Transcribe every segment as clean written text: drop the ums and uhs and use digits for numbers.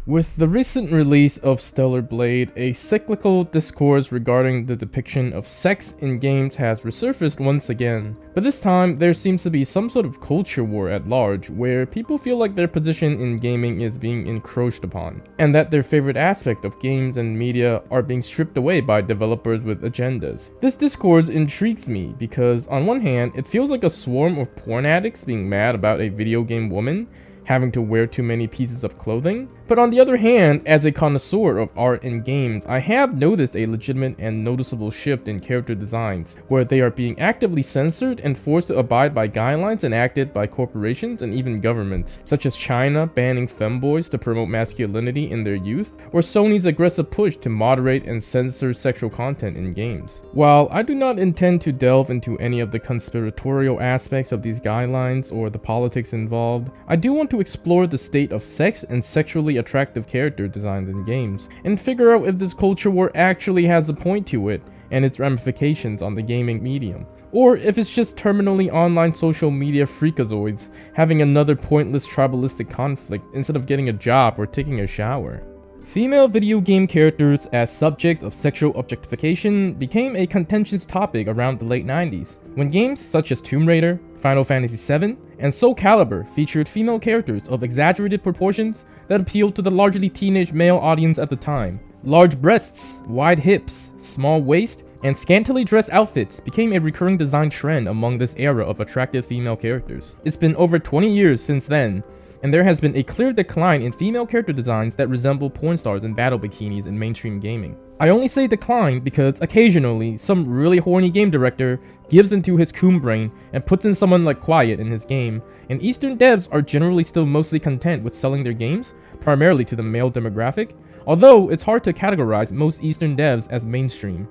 With the recent release of Stellar Blade, a cyclical discourse regarding the depiction of sex in games has resurfaced once again. But this time, there seems to be some sort of culture war at large, where people feel like their position in gaming is being encroached upon, and that their favorite aspect of games and media are being stripped away by developers with agendas. This discourse intrigues me because, on one hand, it feels like a swarm of porn addicts being mad about a video game woman having to wear too many pieces of clothing. But on the other hand, as a connoisseur of art and games, I have noticed a legitimate and noticeable shift in character designs, where they are being actively censored and forced to abide by guidelines enacted by corporations and even governments, such as China banning femboys to promote masculinity in their youth, or Sony's aggressive push to moderate and censor sexual content in games. While I do not intend to delve into any of the conspiratorial aspects of these guidelines or the politics involved, I do want to explore the state of sex and sexually attractive character designs in games, and figure out if this culture war actually has a point to it and its ramifications on the gaming medium, or if it's just terminally online social media freakazoids having another pointless tribalistic conflict instead of getting a job or taking a shower. Female video game characters as subjects of sexual objectification became a contentious topic around the late 90s, when games such as Tomb Raider, Final Fantasy VII, and Soul Calibur featured female characters of exaggerated proportions that appealed to the largely teenage male audience at the time. Large breasts, wide hips, small waist, and scantily dressed outfits became a recurring design trend among this era of attractive female characters. It's been over 20 years since then, and there has been a clear decline in female character designs that resemble porn stars in battle bikinis in mainstream gaming. I only say decline because occasionally some really horny game director gives into his coon brain and puts in someone like Quiet in his game, and Eastern devs are generally still mostly content with selling their games, primarily to the male demographic, although it's hard to categorize most Eastern devs as mainstream.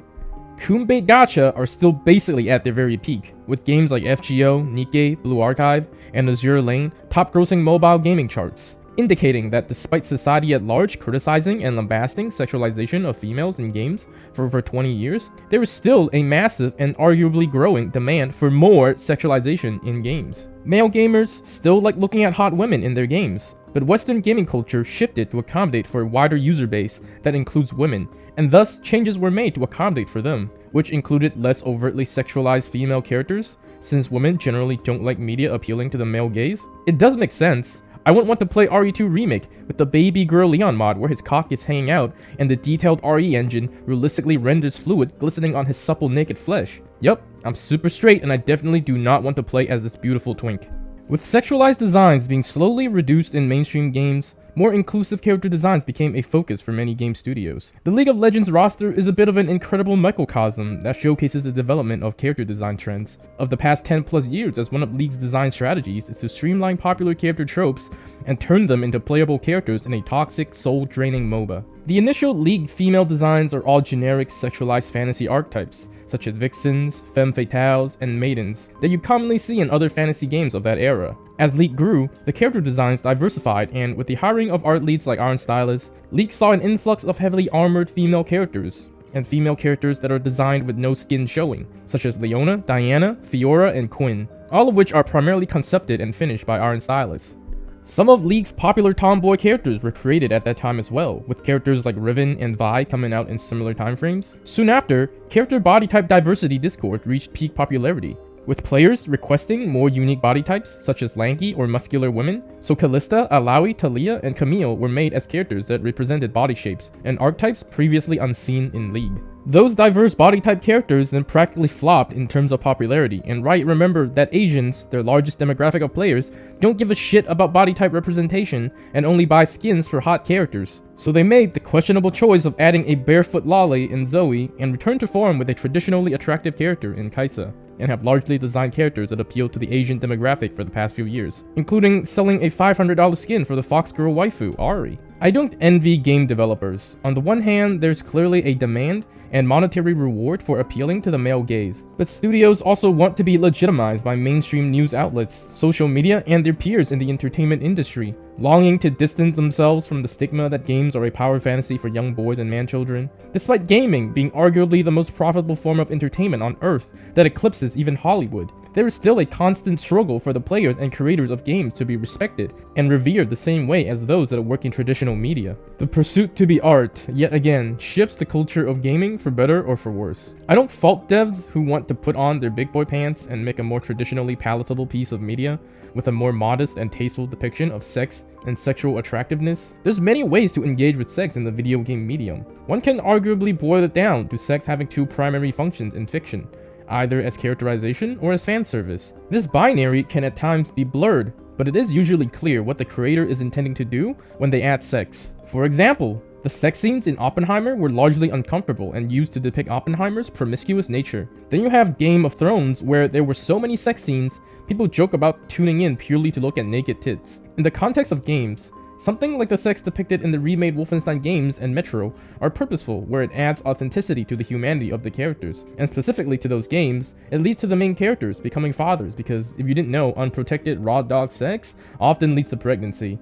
Coon-bait gacha are still basically at their very peak, with games like FGO, Nikke, Blue Archive, and Azure Lane top-grossing mobile gaming charts, indicating that despite society at large criticizing and lambasting sexualization of females in games for over 20 years, there is still a massive and arguably growing demand for more sexualization in games. Male gamers still like looking at hot women in their games, but Western gaming culture shifted to accommodate for a wider user base that includes women, and thus changes were made to accommodate for them, which included less overtly sexualized female characters, since women generally don't like media appealing to the male gaze. It does make sense. I wouldn't want to play RE2 Remake with the baby girl Leon mod where his cock is hanging out and the detailed RE engine realistically renders fluid glistening on his supple naked flesh. Yup, I'm super straight and I definitely do not want to play as this beautiful twink. With sexualized designs being slowly reduced in mainstream games, more inclusive character designs became a focus for many game studios. The League of Legends roster is a bit of an incredible microcosm that showcases the development of character design trends of the past 10 plus years, as one of League's design strategies is to streamline popular character tropes and turn them into playable characters in a toxic, soul-draining MOBA. The initial League female designs are all generic sexualized fantasy archetypes, such as vixens, femme fatales, and maidens, that you commonly see in other fantasy games of that era. As League grew, the character designs diversified, and with the hiring of art leads like Iron Stylus, League saw an influx of heavily armored female characters, and female characters that are designed with no skin showing, such as Leona, Diana, Fiora, and Quinn, all of which are primarily concepted and finished by Iron Stylus. Some of League's popular tomboy characters were created at that time as well, with characters like Riven and Vi coming out in similar timeframes. Soon after, character body type diversity Discord reached peak popularity, with players requesting more unique body types such as lanky or muscular women, so Callista, Alawi, Talia, and Camille were made as characters that represented body shapes and archetypes previously unseen in League. Those diverse body type characters then practically flopped in terms of popularity, and Riot remembered that Asians, their largest demographic of players, don't give a shit about body type representation and only buy skins for hot characters. So they made the questionable choice of adding a barefoot Lolly in Zoe and returned to form with a traditionally attractive character in Kaisa, and have largely designed characters that appeal to the Asian demographic for the past few years, including selling a $500 skin for the Fox Girl waifu, Ari. I don't envy game developers. On the one hand, there's clearly a demand and monetary reward for appealing to the male gaze, but studios also want to be legitimized by mainstream news outlets, social media, and their peers in the entertainment industry, longing to distance themselves from the stigma that games are a power fantasy for young boys and man-children, despite gaming being arguably the most profitable form of entertainment on Earth that eclipses even Hollywood. there is still a constant struggle for the players and creators of games to be respected and revered the same way as those that work in traditional media. The pursuit to be art, yet again, shifts the culture of gaming for better or for worse. I don't fault devs who want to put on their big boy pants and make a more traditionally palatable piece of media with a more modest and tasteful depiction of sex and sexual attractiveness. There's many ways to engage with sex in the video game medium. One can arguably boil it down to sex having two primary functions in fiction, either as characterization or as fan service. This binary can at times be blurred, but it is usually clear what the creator is intending to do when they add sex. For example, the sex scenes in Oppenheimer were largely uncomfortable and used to depict Oppenheimer's promiscuous nature. Then you have Game of Thrones, where there were so many sex scenes, people joke about tuning in purely to look at naked tits. In the context of games, something like the sex depicted in the remade Wolfenstein games and Metro are purposeful, where it adds authenticity to the humanity of the characters, and specifically to those games, it leads to the main characters becoming fathers, because if you didn't know, unprotected raw dog sex often leads to pregnancy.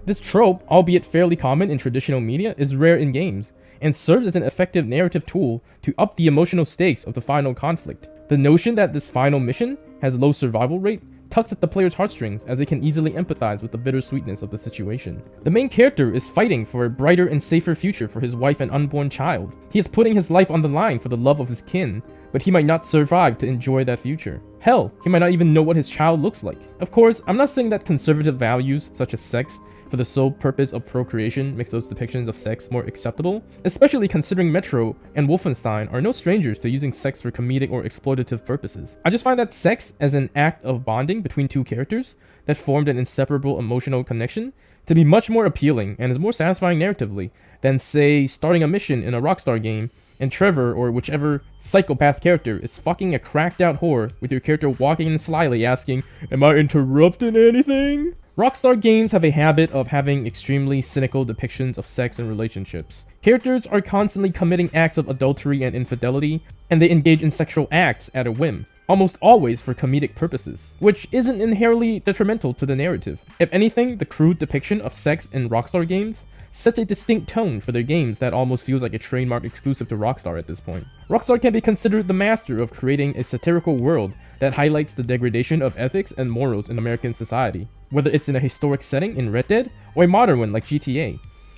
This trope, albeit fairly common in traditional media, is rare in games, and serves as an effective narrative tool to up the emotional stakes of the final conflict. The notion that this final mission has low survival rate tugs at the player's heartstrings, as they can easily empathize with the bittersweetness of the situation. The main character is fighting for a brighter and safer future for his wife and unborn child. He is putting his life on the line for the love of his kin, but he might not survive to enjoy that future. Hell, he might not even know what his child looks like. Of course, I'm not saying that conservative values, such as sex, for the sole purpose of procreation makes those depictions of sex more acceptable, especially considering Metro and Wolfenstein are no strangers to using sex for comedic or exploitative purposes. I just find that sex as an act of bonding between two characters that formed an inseparable emotional connection to be much more appealing and is more satisfying narratively than, say, starting a mission in a Rockstar game and Trevor or whichever psychopath character is fucking a cracked out whore with your character walking in slyly asking, "Am I interrupting anything?" Rockstar games have a habit of having extremely cynical depictions of sex and relationships. Characters are constantly committing acts of adultery and infidelity, and they engage in sexual acts at a whim, almost always for comedic purposes, which isn't inherently detrimental to the narrative. If anything, the crude depiction of sex in Rockstar games sets a distinct tone for their games that almost feels like a trademark exclusive to Rockstar at this point. Rockstar can be considered the master of creating a satirical world that highlights the degradation of ethics and morals in American society, whether it's in a historic setting in Red Dead or a modern one like GTA.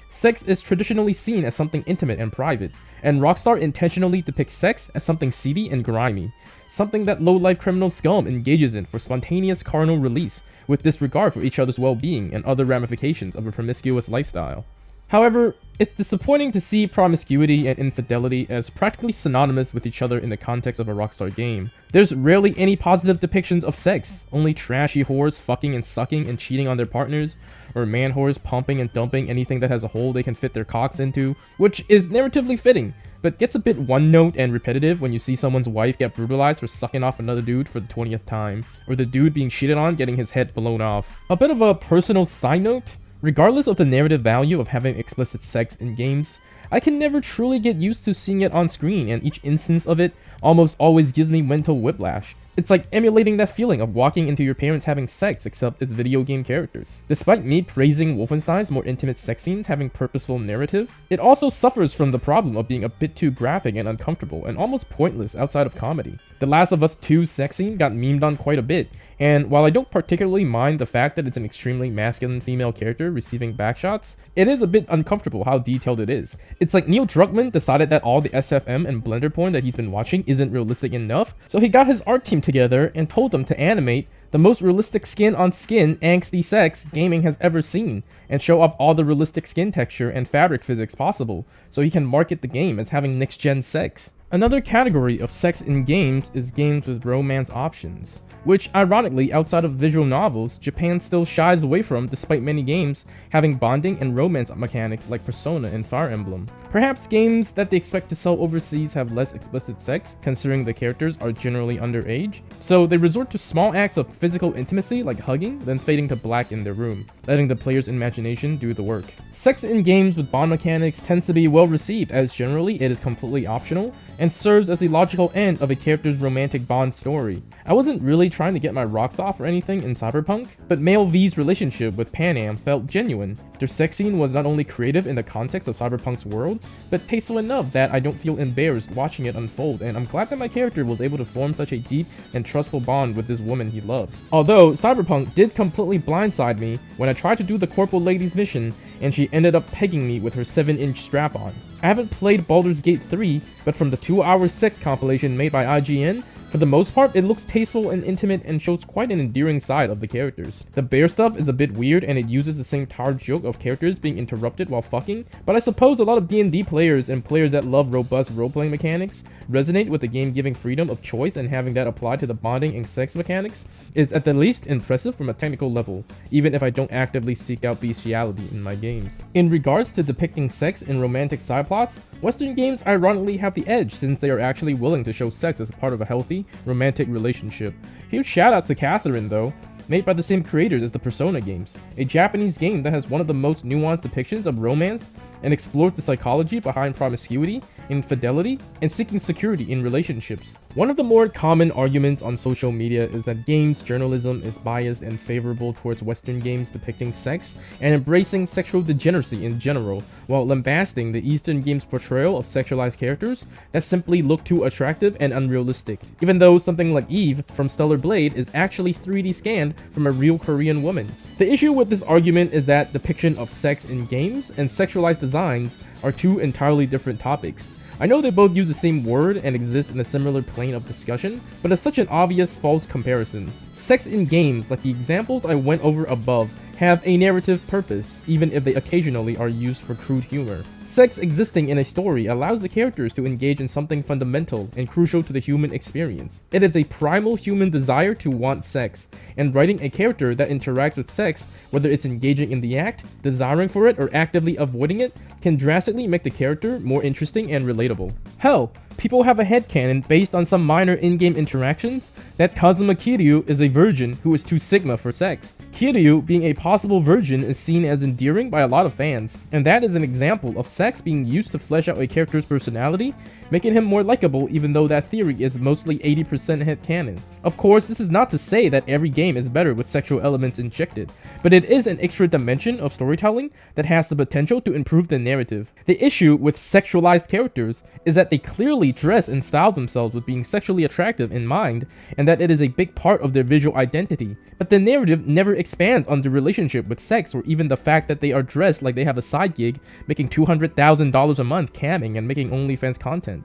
Sex is traditionally seen as something intimate and private, and Rockstar intentionally depicts sex as something seedy and grimy, something that low-life criminal scum engages in for spontaneous carnal release with disregard for each other's well-being and other ramifications of a promiscuous lifestyle. However, it's disappointing to see promiscuity and infidelity as practically synonymous with each other in the context of a Rockstar game. There's rarely any positive depictions of sex, only trashy whores fucking and sucking and cheating on their partners, or man whores pumping and dumping anything that has a hole they can fit their cocks into, which is narratively fitting, but gets a bit one-note and repetitive when you see someone's wife get brutalized for sucking off another dude for the 20th time, or the dude being cheated on getting his head blown off. A bit of a personal side note, regardless of the narrative value of having explicit sex in games, I can never truly get used to seeing it on screen, and each instance of it almost always gives me mental whiplash. It's like emulating that feeling of walking into your parents having sex, except it's video game characters. Despite me praising Wolfenstein's more intimate sex scenes having purposeful narrative, it also suffers from the problem of being a bit too graphic and uncomfortable and almost pointless outside of comedy. The Last of Us 2's sex scene got memed on quite a bit, and while I don't particularly mind the fact that it's an extremely masculine female character receiving backshots, it is a bit uncomfortable how detailed it is. It's like Neil Druckmann decided that all the SFM and Blender porn that he's been watching isn't realistic enough, so he got his art team together and told them to animate the most realistic skin-on-skin angsty sex gaming has ever seen, and show off all the realistic skin texture and fabric physics possible, so he can market the game as having next-gen sex. Another category of sex in games is games with romance options, which ironically, outside of visual novels, Japan still shies away from despite many games having bonding and romance mechanics like Persona and Fire Emblem. Perhaps games that they expect to sell overseas have less explicit sex, considering the characters are generally underage, so they resort to small acts of physical intimacy like hugging, then fading to black in their room, letting the player's imagination do the work. Sex in games with bond mechanics tends to be well received, as generally it is completely optional, and and serves as the logical end of a character's romantic bond story. I wasn't really trying to get my rocks off or anything in Cyberpunk, but Male V's relationship with Panam felt genuine. Their sex scene was not only creative in the context of Cyberpunk's world, but tasteful enough that I don't feel embarrassed watching it unfold, and I'm glad that my character was able to form such a deep and trustful bond with this woman he loves. Although Cyberpunk did completely blindside me when I tried to do the Corporal Lady's mission and she ended up pegging me with her 7-inch strap-on. I haven't played Baldur's Gate 3, but from the 2-hour sex compilation made by IGN, for the most part, it looks tasteful and intimate and shows quite an endearing side of the characters. The bear stuff is a bit weird and it uses the same tired joke of characters being interrupted while fucking, but I suppose a lot of D&D players and players that love robust role-playing mechanics resonate with the game giving freedom of choice, and having that applied to the bonding and sex mechanics is at the least impressive from a technical level, even if I don't actively seek out bestiality in my games. In regards to depicting sex in romantic side plots, Western games ironically have the edge since they are actually willing to show sex as part of a healthy, romantic relationship. Huge shout out to Catherine though, made by the same creators as the Persona games, a Japanese game that has one of the most nuanced depictions of romance and explores the psychology behind promiscuity, infidelity, and seeking security in relationships. One of the more common arguments on social media is that games journalism is biased and favorable towards Western games depicting sex and embracing sexual degeneracy in general, while lambasting the Eastern games' portrayal of sexualized characters that simply look too attractive and unrealistic, even though something like Eve from Stellar Blade is actually 3D scanned from a real Korean woman. The issue with this argument is that depiction of sex in games and sexualized designs are two entirely different topics. I know they both use the same word and exist in a similar plane of discussion, but it's such an obvious false comparison. Sex in games, like the examples I went over above, have a narrative purpose, even if they occasionally are used for crude humor. Sex existing in a story allows the characters to engage in something fundamental and crucial to the human experience. It is a primal human desire to want sex, and writing a character that interacts with sex, whether it's engaging in the act, desiring for it, or actively avoiding it, can drastically make the character more interesting and relatable. Hell, people have a headcanon based on some minor in-game interactions that Kazuma Kiryu is a virgin who is too sigma for sex. Kiryu being a possible virgin is seen as endearing by a lot of fans, and that is an example of sex being used to flesh out a character's personality, making him more likable, even though that theory is mostly 80% headcanon. Of course, this is not to say that every game is better with sexual elements injected, but it is an extra dimension of storytelling that has the potential to improve the narrative. The issue with sexualized characters is that they clearly dress and style themselves with being sexually attractive in mind, and that it is a big part of their visual identity. But the narrative never expands on the relationship with sex, or even the fact that they are dressed like they have a side gig, making $200,000 a month camming and making OnlyFans content.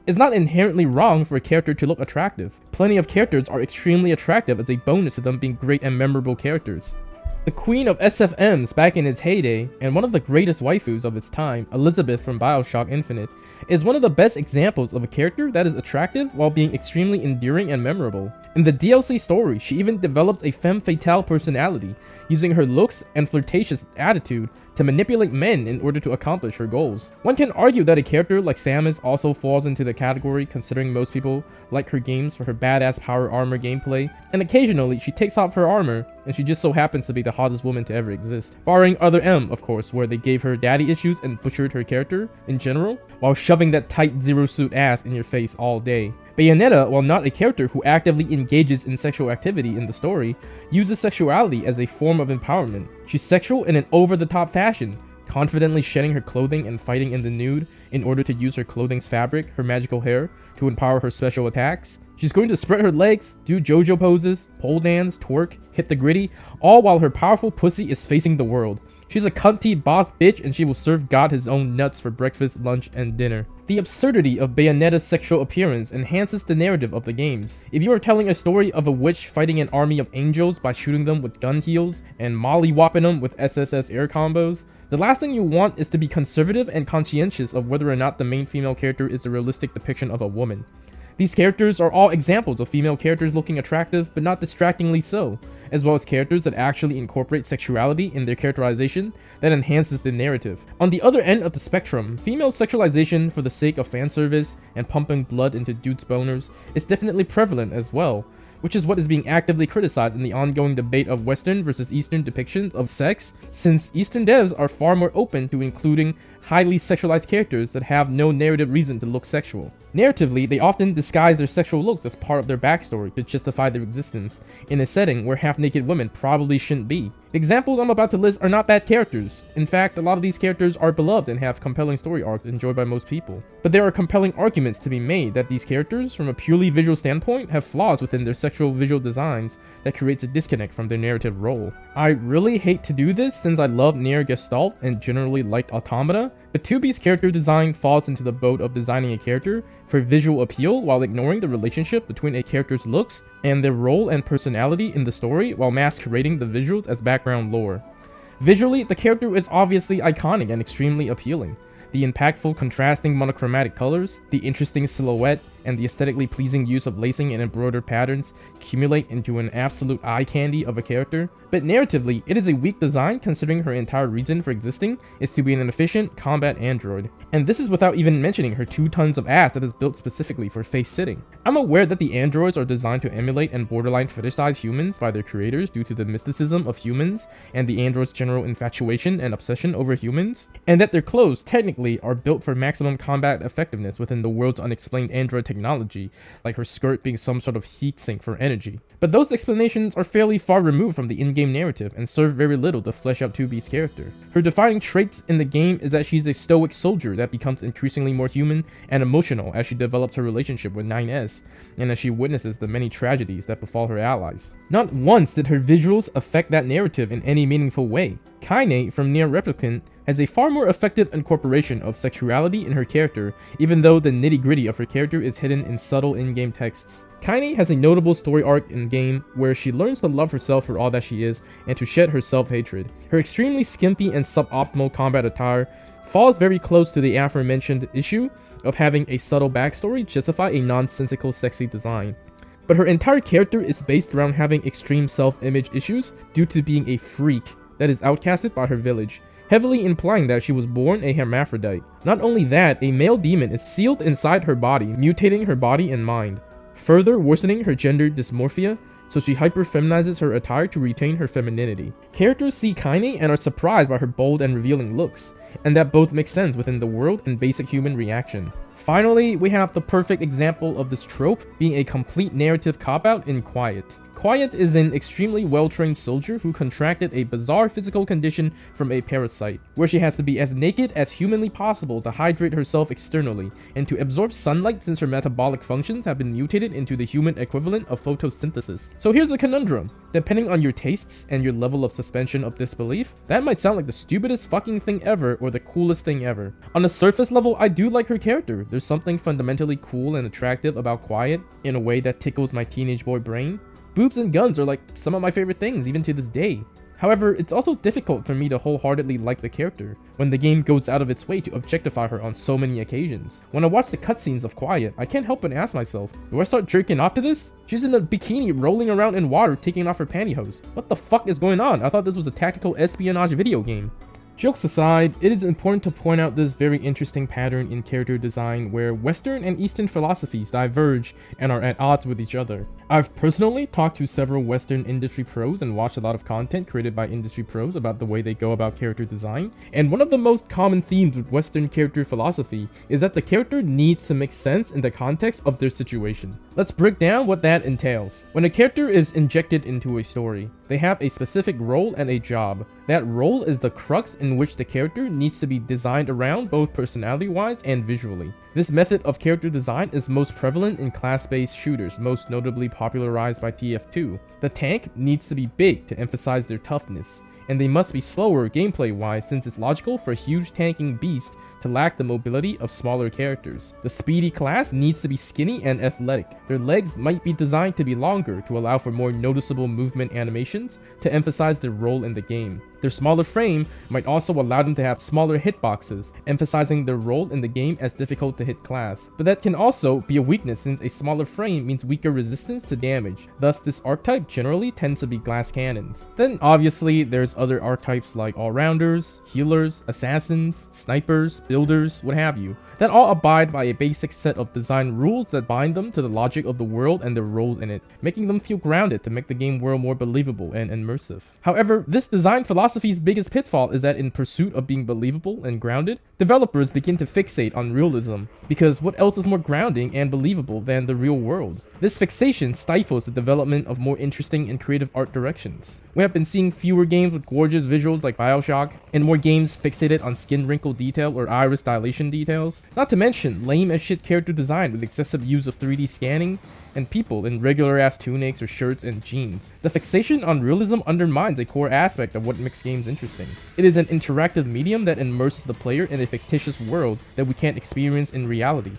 It's not inherently wrong for a character to look attractive. Plenty of characters are extremely attractive as a bonus to them being great and memorable characters. The queen of SFMs back in its heyday, and one of the greatest waifus of its time, Elizabeth from BioShock Infinite, is one of the best examples of a character that is attractive while being extremely endearing and memorable. In the DLC story, she even develops a femme fatale personality, using her looks and flirtatious attitude to manipulate men in order to accomplish her goals. One can argue that a character like Samus also falls into the category, considering most people like her games for her badass power armor gameplay, and occasionally she takes off her armor and she just so happens to be the hottest woman to ever exist. Barring Other M, of course, where they gave her daddy issues and butchered her character in general, while shoving that tight zero suit ass in your face all day. Bayonetta, while not a character who actively engages in sexual activity in the story, uses sexuality as a form of empowerment. She's sexual in an over-the-top fashion, confidently shedding her clothing and fighting in the nude in order to use her clothing's fabric, her magical hair, to empower her special attacks. She's going to spread her legs, do JoJo poses, pole dance, twerk, hit the gritty, all while her powerful pussy is facing the world. She's a cunty boss bitch, and she will serve God his own nuts for breakfast, lunch, and dinner. The absurdity of Bayonetta's sexual appearance enhances the narrative of the games. If you are telling a story of a witch fighting an army of angels by shooting them with gun heels and molly-whopping them with SSS air combos, the last thing you want is to be conservative and conscientious of whether or not the main female character is a realistic depiction of a woman. These characters are all examples of female characters looking attractive, but not distractingly so, as well as characters that actually incorporate sexuality in their characterization that enhances the narrative. On the other end of the spectrum, female sexualization for the sake of fan service and pumping blood into dudes' boners is definitely prevalent as well, which is what is being actively criticized in the ongoing debate of Western versus Eastern depictions of sex, since Eastern devs are far more open to including highly sexualized characters that have no narrative reason to look sexual. Narratively, they often disguise their sexual looks as part of their backstory to justify their existence in a setting where half-naked women probably shouldn't be. The examples I'm about to list are not bad characters. In fact, a lot of these characters are beloved and have compelling story arcs enjoyed by most people. But there are compelling arguments to be made that these characters, from a purely visual standpoint, have flaws within their sexual visual designs that creates a disconnect from their narrative role. I really hate to do this since I love Nier Gestalt and generally liked Automata, but 2B's character design falls into the boat of designing a character for visual appeal while ignoring the relationship between a character's looks and their role and personality in the story while masquerading the visuals as background lore. Visually, the character is obviously iconic and extremely appealing. The impactful contrasting monochromatic colors, the interesting silhouette, and the aesthetically pleasing use of lacing and embroidered patterns accumulate into an absolute eye candy of a character. But narratively, it is a weak design considering her entire reason for existing is to be an efficient combat android. And this is without even mentioning her 2 tons of ass that is built specifically for face sitting. I'm aware that the androids are designed to emulate and borderline fetishize humans by their creators due to the mysticism of humans and the androids' general infatuation and obsession over humans, and that their clothes technically are built for maximum combat effectiveness within the world's unexplained android technology, like her skirt being some sort of heat sink for energy. But those explanations are fairly far removed from the in-game narrative and serve very little to flesh out 2B's character. Her defining traits in the game is that she's a stoic soldier that becomes increasingly more human and emotional as she develops her relationship with 9S, and as she witnesses the many tragedies that befall her allies. Not once did her visuals affect that narrative in any meaningful way. Kaine from Nier Replicant has a far more effective incorporation of sexuality in her character, even though the nitty-gritty of her character is hidden in subtle in-game texts. Kaine has a notable story arc in-game where she learns to love herself for all that she is and to shed her self-hatred. Her extremely skimpy and suboptimal combat attire falls very close to the aforementioned issue of having a subtle backstory justify a nonsensical sexy design. But her entire character is based around having extreme self-image issues due to being a freak that is outcasted by her village, heavily implying that she was born a hermaphrodite. Not only that, a male demon is sealed inside her body, mutating her body and mind, further worsening her gender dysmorphia, so she hyper-feminizes her attire to retain her femininity. Characters see Kaine and are surprised by her bold and revealing looks, and that both make sense within the world and basic human reaction. Finally, we have the perfect example of this trope being a complete narrative cop-out in Quiet. Quiet is an extremely well-trained soldier who contracted a bizarre physical condition from a parasite, where she has to be as naked as humanly possible to hydrate herself externally, and to absorb sunlight since her metabolic functions have been mutated into the human equivalent of photosynthesis. So here's the conundrum. Depending on your tastes and your level of suspension of disbelief, that might sound like the stupidest fucking thing ever or the coolest thing ever. On a surface level, I do like her character. There's something fundamentally cool and attractive about Quiet in a way that tickles my teenage boy brain. Boobs and guns are like some of my favorite things even to this day. However, it's also difficult for me to wholeheartedly like the character when the game goes out of its way to objectify her on so many occasions. When I watch the cutscenes of Quiet, I can't help but ask myself, do I start jerking off to this? She's in a bikini rolling around in water taking off her pantyhose. What the fuck is going on? I thought this was a tactical espionage video game. Jokes aside, it is important to point out this very interesting pattern in character design where Western and Eastern philosophies diverge and are at odds with each other. I've personally talked to several Western industry pros and watched a lot of content created by industry pros about the way they go about character design, and one of the most common themes with Western character philosophy is that the character needs to make sense in the context of their situation. Let's break down what that entails. When a character is injected into a story, they have a specific role and a job. That role is the crux in which the character needs to be designed around both personality-wise and visually. This method of character design is most prevalent in class-based shooters, most notably popularized by TF2. The tank needs to be big to emphasize their toughness, and they must be slower gameplay-wise since it's logical for a huge tanking beast to lack the mobility of smaller characters. The speedy class needs to be skinny and athletic. Their legs might be designed to be longer to allow for more noticeable movement animations to emphasize their role in the game. Their smaller frame might also allow them to have smaller hitboxes, emphasizing their role in the game as difficult to hit class. But that can also be a weakness since a smaller frame means weaker resistance to damage. Thus, this archetype generally tends to be glass cannons. Then obviously there's other archetypes like all-rounders, healers, assassins, snipers, builders, what have you, that all abide by a basic set of design rules that bind them to the logic of the world and their roles in it, making them feel grounded to make the game world more believable and immersive. However, this design philosophy philosophy's biggest pitfall is that in pursuit of being believable and grounded, developers begin to fixate on realism, because what else is more grounding and believable than the real world? This fixation stifles the development of more interesting and creative art directions. We have been seeing fewer games with gorgeous visuals like BioShock, and more games fixated on skin wrinkle detail or iris dilation details. Not to mention lame as shit character design with excessive use of 3D scanning, and people in regular ass tunics or shirts and jeans. The fixation on realism undermines a core aspect of what makes games interesting. It is an interactive medium that immerses the player in a fictitious world that we can't experience in reality.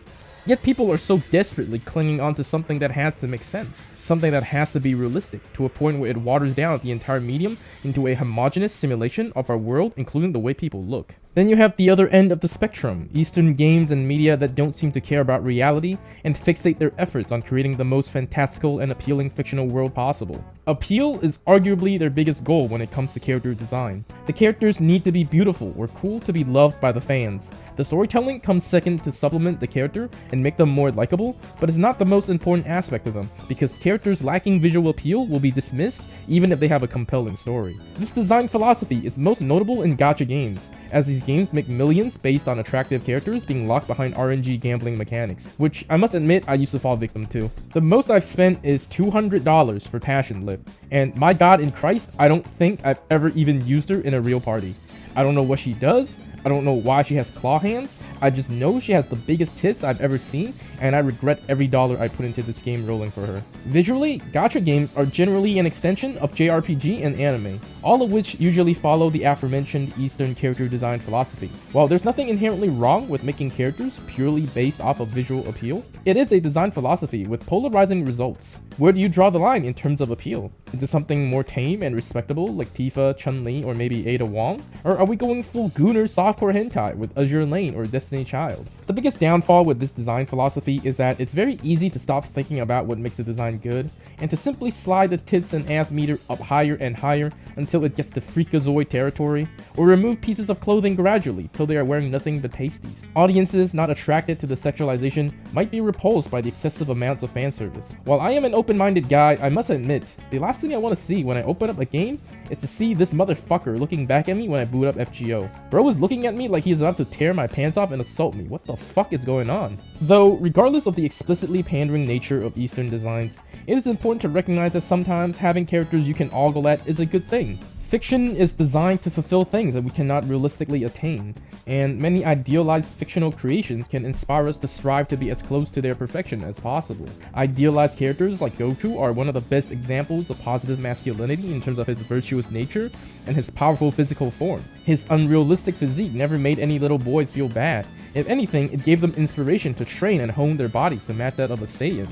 Yet people are so desperately clinging onto something that has to make sense, something that has to be realistic, to a point where it waters down the entire medium into a homogeneous simulation of our world, including the way people look. Then you have the other end of the spectrum, Eastern games and media that don't seem to care about reality and fixate their efforts on creating the most fantastical and appealing fictional world possible. Appeal is arguably their biggest goal when it comes to character design. The characters need to be beautiful or cool to be loved by the fans. The storytelling comes second to supplement the character and make them more likable, but is not the most important aspect of them, because characters lacking visual appeal will be dismissed even if they have a compelling story. This design philosophy is most notable in gacha games, as these games make millions based on attractive characters being locked behind RNG gambling mechanics, which I must admit I used to fall victim to. The most I've spent is $200 for Passion Lip, and my god in Christ, I don't think I've ever even used her in a real party. I don't know what she does, I don't know why she has claw hands, I just know she has the biggest tits I've ever seen, and I regret every dollar I put into this game rolling for her. Visually, gacha games are generally an extension of JRPG and anime, all of which usually follow the aforementioned Eastern character design philosophy. While there's nothing inherently wrong with making characters purely based off of visual appeal, it is a design philosophy with polarizing results. Where do you draw the line in terms of appeal? Is it something more tame and respectable like Tifa, Chun-Li, or maybe Ada Wong? Or are we going full Gunner softcore hentai with Azure Lane or Destiny Child? The biggest downfall with this design philosophy is that it's very easy to stop thinking about what makes a design good, and to simply slide the tits and ass meter up higher and higher until it gets to freakazoid territory, or remove pieces of clothing gradually till they are wearing nothing but pasties. Audiences not attracted to the sexualization might be repulsed by the excessive amounts of fan service. While I am an open-minded guy, I must admit, the last thing I want to see when I open up a game is to see this motherfucker looking back at me when I boot up FGO. Bro is looking at me like he's about to tear my pants off and assault me. What the fuck is going on? Though, regardless of the explicitly pandering nature of Eastern designs, it is important to recognize that sometimes having characters you can ogle at is a good thing. Fiction is designed to fulfill things that we cannot realistically attain, and many idealized fictional creations can inspire us to strive to be as close to their perfection as possible. Idealized characters like Goku are one of the best examples of positive masculinity in terms of his virtuous nature and his powerful physical form. His unrealistic physique never made any little boys feel bad. If anything, it gave them inspiration to train and hone their bodies to match that of a Saiyan.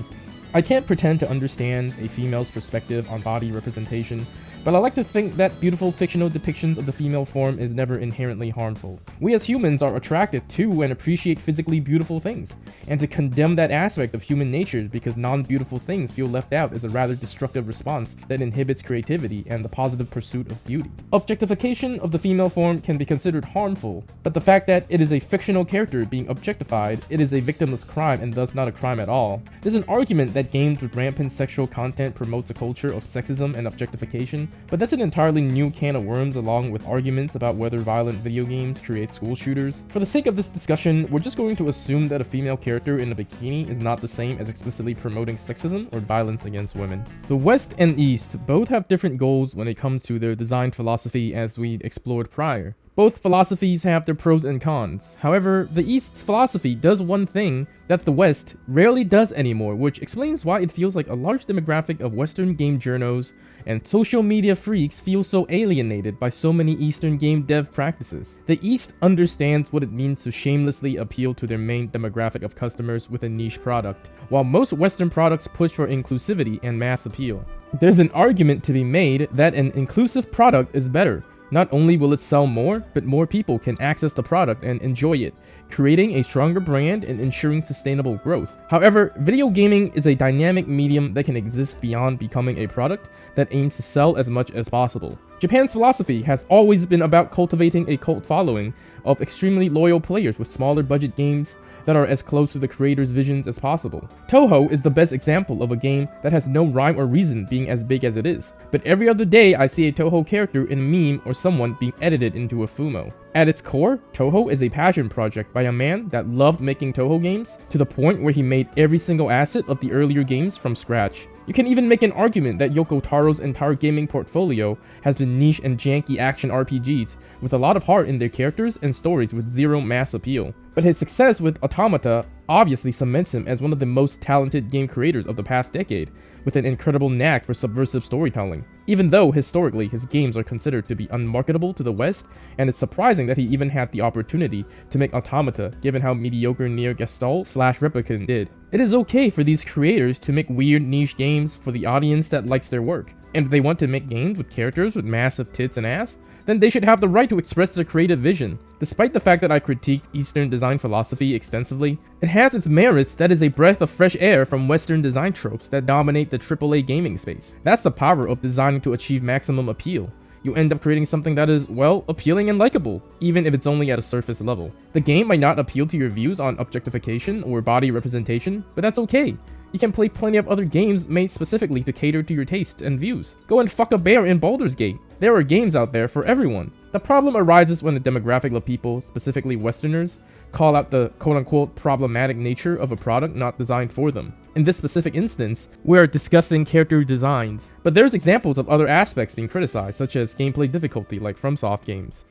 I can't pretend to understand a female's perspective on body representation, but I like to think that beautiful fictional depictions of the female form is never inherently harmful. We as humans are attracted to and appreciate physically beautiful things, and to condemn that aspect of human nature because non-beautiful things feel left out is a rather destructive response that inhibits creativity and the positive pursuit of beauty. Objectification of the female form can be considered harmful, but the fact that it is a fictional character being objectified, it is a victimless crime and thus not a crime at all. There's an argument that games with rampant sexual content promotes a culture of sexism and objectification, but that's an entirely new can of worms, along with arguments about whether violent video games create school shooters. For the sake of this discussion, we're just going to assume that a female character in a bikini is not the same as explicitly promoting sexism or violence against women. The West and East both have different goals when it comes to their design philosophy, as we explored prior. Both philosophies have their pros and cons. However, the East's philosophy does one thing that the West rarely does anymore, which explains why it feels like a large demographic of Western game journos and social media freaks feel so alienated by so many Eastern game dev practices. The East understands what it means to shamelessly appeal to their main demographic of customers with a niche product, while most Western products push for inclusivity and mass appeal. There's an argument to be made that an inclusive product is better. Not only will it sell more, but more people can access the product and enjoy it, creating a stronger brand and ensuring sustainable growth. However, video gaming is a dynamic medium that can exist beyond becoming a product that aims to sell as much as possible. Japan's philosophy has always been about cultivating a cult following, of extremely loyal players with smaller budget games that are as close to the creator's visions as possible. Touhou is the best example of a game that has no rhyme or reason being as big as it is, but every other day I see a Touhou character in a meme or someone being edited into a Fumo. At its core, Touhou is a passion project by a man that loved making Touhou games to the point where he made every single asset of the earlier games from scratch. You can even make an argument that Yoko Taro's entire gaming portfolio has been niche and janky action RPGs with a lot of heart in their characters and stories with zero mass appeal. But his success with Automata obviously cements him as one of the most talented game creators of the past decade, with an incredible knack for subversive storytelling. Even though historically his games are considered to be unmarketable to the West, and it's surprising that he even had the opportunity to make Automata given how mediocre Nier Gestalt/Replicant did. It is okay for these creators to make weird niche games for the audience that likes their work, and if they want to make games with characters with massive tits and ass, then they should have the right to express their creative vision. Despite the fact that I critiqued Eastern design philosophy extensively, it has its merits that is a breath of fresh air from Western design tropes that dominate the AAA gaming space. That's the power of designing to achieve maximum appeal. You end up creating something that is, well, appealing and likable, even if it's only at a surface level. The game might not appeal to your views on objectification or body representation, but that's okay. You can play plenty of other games made specifically to cater to your taste and views. Go and fuck a bear in Baldur's Gate. There are games out there for everyone. The problem arises when the demographic of people, specifically Westerners, call out the quote-unquote problematic nature of a product not designed for them. In this specific instance, we're discussing character designs, but there's examples of other aspects being criticized, such as gameplay difficulty like FromSoft games.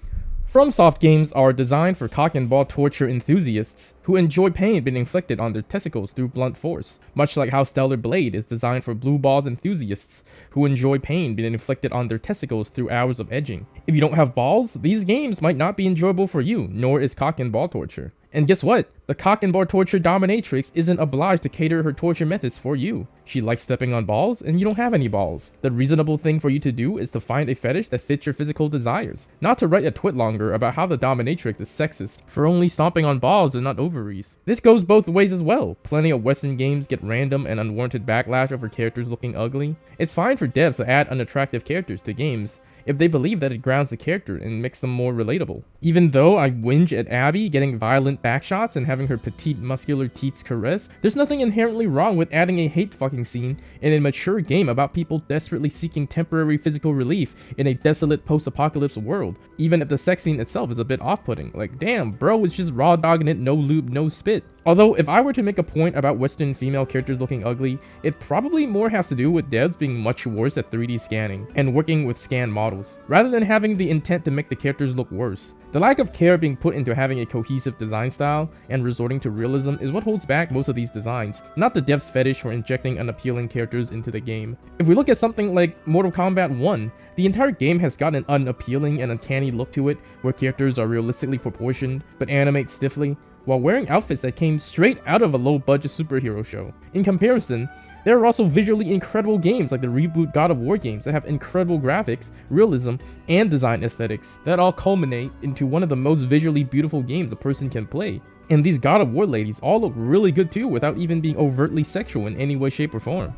FromSoft games are designed for cock and ball torture enthusiasts who enjoy pain being inflicted on their testicles through blunt force, much like how Stellar Blade is designed for blue balls enthusiasts who enjoy pain being inflicted on their testicles through hours of edging. If you don't have balls, these games might not be enjoyable for you, nor is cock and ball torture. And guess what? The cock and ball torture dominatrix isn't obliged to cater her torture methods for you. She likes stepping on balls, and you don't have any balls. The reasonable thing for you to do is to find a fetish that fits your physical desires, not to write a twit longer about how the dominatrix is sexist for only stomping on balls and not ovaries. This goes both ways as well. Plenty of Western games get random and unwarranted backlash over characters looking ugly. It's fine for devs to add unattractive characters to games if they believe that it grounds the character and makes them more relatable. Even though I whinge at Abby getting violent backshots and having her petite muscular teats caressed, there's nothing inherently wrong with adding a hate fucking scene in a mature game about people desperately seeking temporary physical relief in a desolate post-apocalypse world, even if the sex scene itself is a bit off-putting. Like, damn, bro, it's just raw dogging it, no lube, no spit. Although, if I were to make a point about Western female characters looking ugly, it probably more has to do with devs being much worse at 3D scanning and working with scan models, rather than having the intent to make the characters look worse. The lack of care being put into having a cohesive design style and resorting to realism is what holds back most of these designs, not the devs' fetish for injecting unappealing characters into the game. If we look at something like Mortal Kombat 1, the entire game has got an unappealing and uncanny look to it, where characters are realistically proportioned but animate stiffly, while wearing outfits that came straight out of a low-budget superhero show. In comparison, there are also visually incredible games like the reboot God of War games that have incredible graphics, realism, and design aesthetics that all culminate into one of the most visually beautiful games a person can play. And these God of War ladies all look really good too without even being overtly sexual in any way, shape, or form.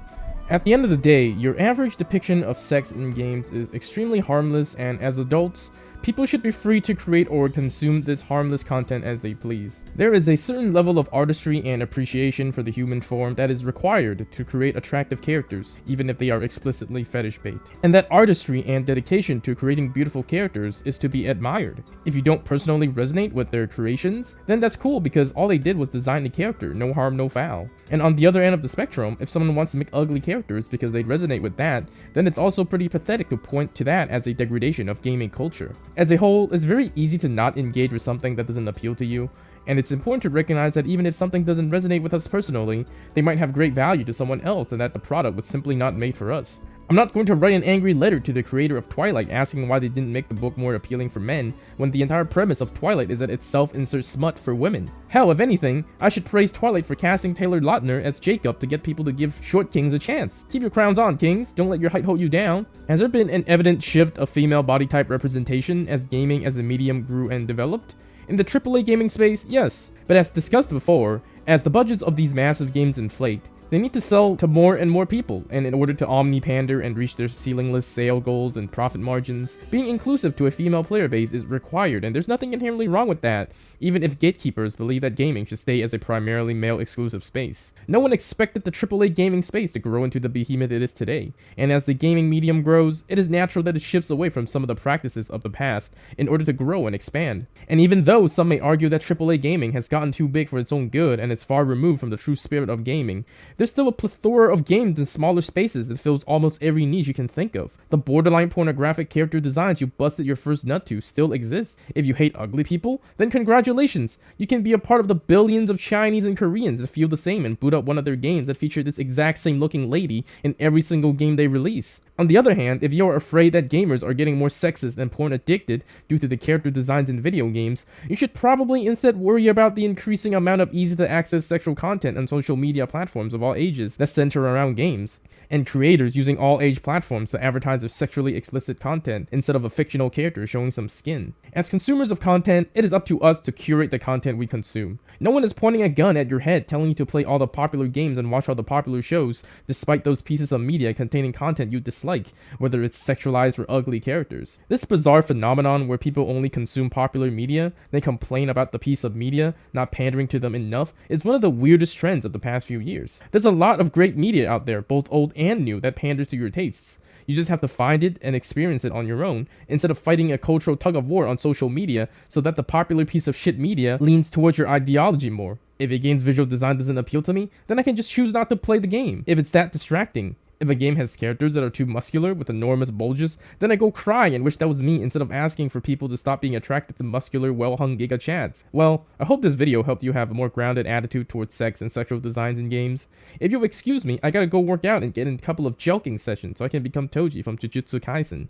At the end of the day, your average depiction of sex in games is extremely harmless, and as adults, people should be free to create or consume this harmless content as they please. There is a certain level of artistry and appreciation for the human form that is required to create attractive characters, even if they are explicitly fetish bait. And that artistry and dedication to creating beautiful characters is to be admired. If you don't personally resonate with their creations, then that's cool because all they did was design a character, no harm, no foul. And on the other end of the spectrum, if someone wants to make ugly characters because they resonate with that, then it's also pretty pathetic to point to that as a degradation of gaming culture. As a whole, it's very easy to not engage with something that doesn't appeal to you, and it's important to recognize that even if something doesn't resonate with us personally, they might have great value to someone else and that the product was simply not made for us. I'm not going to write an angry letter to the creator of Twilight asking why they didn't make the book more appealing for men, when the entire premise of Twilight is that it self-inserts smut for women. Hell, if anything, I should praise Twilight for casting Taylor Lautner as Jacob to get people to give short kings a chance. Keep your crowns on, kings. Don't let your height hold you down. Has there been an evident shift of female body type representation as gaming as a medium grew and developed? In the AAA gaming space, yes. But as discussed before, as the budgets of these massive games inflate, They need to sell to more and more people, and in order to omni-pander and reach their ceilingless sale goals and profit margins, being inclusive to a female player base is required, and there's nothing inherently wrong with that, even if gatekeepers believe that gaming should stay as a primarily male-exclusive space. No one expected the AAA gaming space to grow into the behemoth it is today, and as the gaming medium grows, it is natural that it shifts away from some of the practices of the past in order to grow and expand. And even though some may argue that AAA gaming has gotten too big for its own good and it's far removed from the true spirit of gaming, there's still a plethora of games in smaller spaces that fills almost every niche you can think of. The borderline pornographic character designs you busted your first nut to still exist. If you hate ugly people, then congratulations! You can be a part of the billions of Chinese and Koreans that feel the same and boot up one of their games that feature this exact same looking lady in every single game they release. On the other hand, if you're afraid that gamers are getting more sexist and porn addicted due to the character designs in video games, you should probably instead worry about the increasing amount of easy to access sexual content on social media platforms of all ages that center around games, and creators using all age platforms to advertise their sexually explicit content instead of a fictional character showing some skin. As consumers of content, it is up to us to curate the content we consume. No one is pointing a gun at your head telling you to play all the popular games and watch all the popular shows, despite those pieces of media containing content you dislike, whether it's sexualized or ugly characters. This bizarre phenomenon where people only consume popular media, then complain about the piece of media not pandering to them enough, is one of the weirdest trends of the past few years. There's a lot of great media out there, both old and new, that panders to your tastes. You just have to find it and experience it on your own, instead of fighting a cultural tug of war on social media so that the popular piece of shit media leans towards your ideology more. If a game's visual design doesn't appeal to me, then I can just choose not to play the game, if it's that distracting. If a game has characters that are too muscular with enormous bulges, then I go cry and wish that was me instead of asking for people to stop being attracted to muscular, well-hung giga chads. Well, I hope this video helped you have a more grounded attitude towards sex and sexual designs in games. If you'll excuse me, I gotta go work out and get in a couple of jelking sessions so I can become Toji from Jujutsu Kaisen.